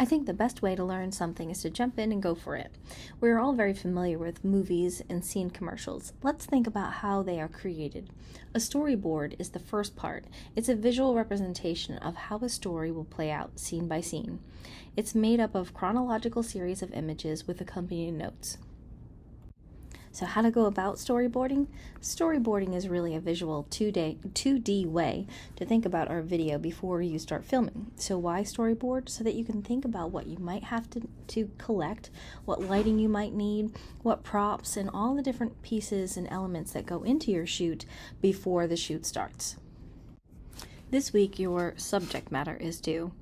I think the best way to learn something is to jump in and go for it. We're all very familiar with movies and scene commercials. Let's think about how they are created. A storyboard is the first part. It's a visual representation of how a story will play out scene by scene. It's made up of chronological series of images with accompanying notes. So how to go about storyboarding? Storyboarding is really a visual 2D way to think about our video before you start filming. So why storyboard? So that you can think about what you might have to collect, what lighting you might need, what props, and all the different pieces and elements that go into your shoot before the shoot starts. This week, your subject matter is due.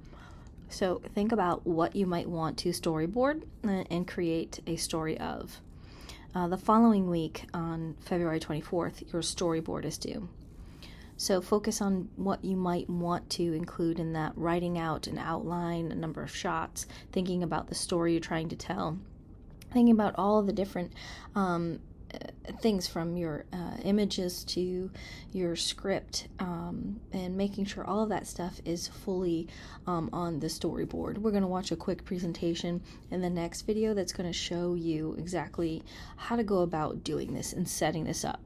So think about what you might want to storyboard and create a story of. The following week, on February 24th, your storyboard is due. So focus on what you might want to include in that, writing out an outline, a number of shots, thinking about the story you're trying to tell, thinking about all the different things from your images to your script, and making sure all of that stuff is fully on the storyboard. We're going to watch a quick presentation in the next video that's going to show you exactly how to go about doing this and setting this up.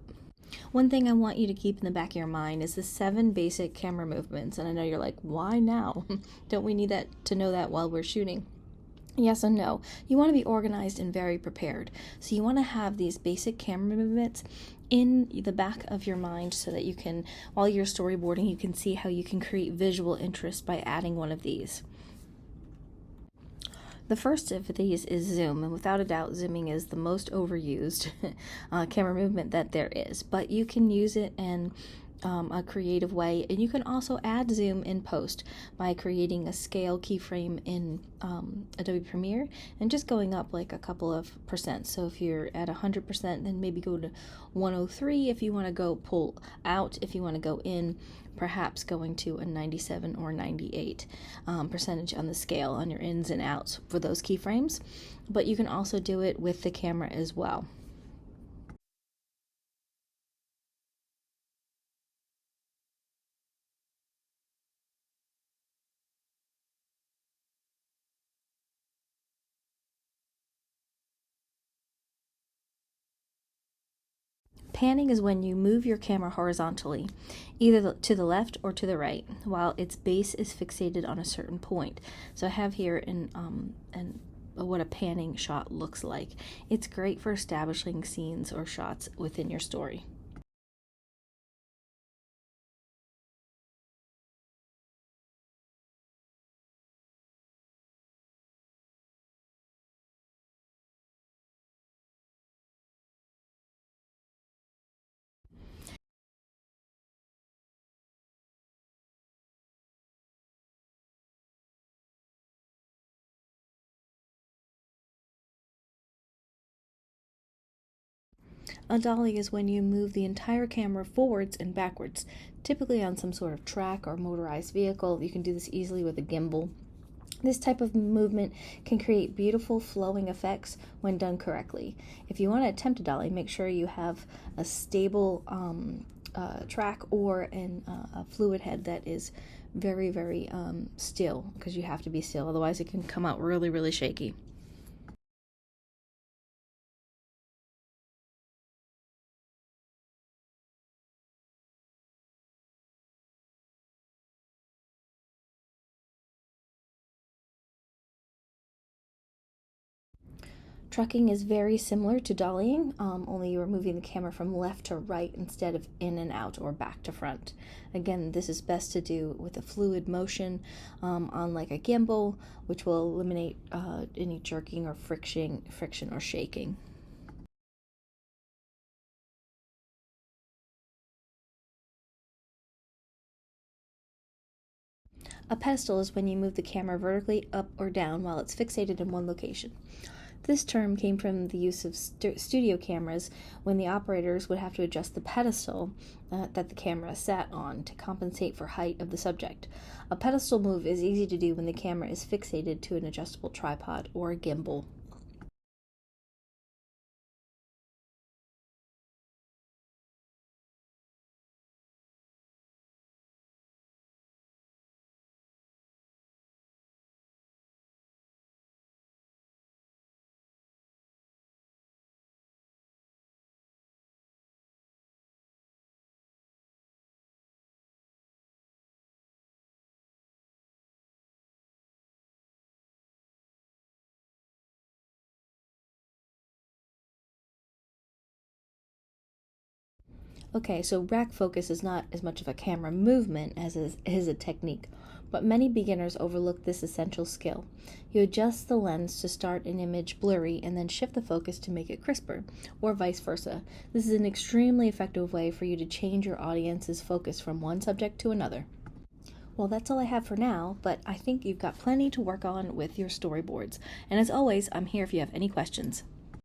One thing I want you to keep in the back of your mind is the 7 basic camera movements, and I know you're like, why now? Don't we need that to know that while we're shooting? Yes and no. You want to be organized and very prepared. So you want to have these basic camera movements in the back of your mind so that you can, while you're storyboarding, you can see how you can create visual interest by adding one of these. The first of these is zoom, and without a doubt, zooming is the most overused camera movement that there is, but you can use it in a creative way, and you can also add zoom in post by creating a scale keyframe in Adobe Premiere and just going up like a couple of percent. So if you're at 100%, then maybe go to 103 if you want to go pull out. If you want to go in, perhaps going to a 97 or 98 percentage on the scale on your ins and outs for those keyframes. But you can also do it with the camera as well. Panning is when you move your camera horizontally, either to the left or to the right, while its base is fixated on a certain point. So I have here what a panning shot looks like. It's great for establishing scenes or shots within your story. A dolly is when you move the entire camera forwards and backwards, typically on some sort of track or motorized vehicle. You can do this easily with a gimbal. This type of movement can create beautiful flowing effects when done correctly. If you want to attempt a dolly, make sure you have a stable track or a fluid head that is very, very still, because you have to be still, otherwise it can come out really, really shaky. Trucking is very similar to dollying, only you are moving the camera from left to right instead of in and out or back to front. Again, this is best to do with a fluid motion on like a gimbal, which will eliminate any jerking or friction or shaking. A pedestal is when you move the camera vertically up or down while it's fixated in one location. This term came from the use of studio cameras when the operators would have to adjust the pedestal that the camera sat on to compensate for height of the subject. A pedestal move is easy to do when the camera is fixated to an adjustable tripod or a gimbal. Okay, so rack focus is not as much of a camera movement as it is a technique, but many beginners overlook this essential skill. You adjust the lens to start an image blurry and then shift the focus to make it crisper, or vice versa. This is an extremely effective way for you to change your audience's focus from one subject to another. Well, that's all I have for now, but I think you've got plenty to work on with your storyboards. And as always, I'm here if you have any questions.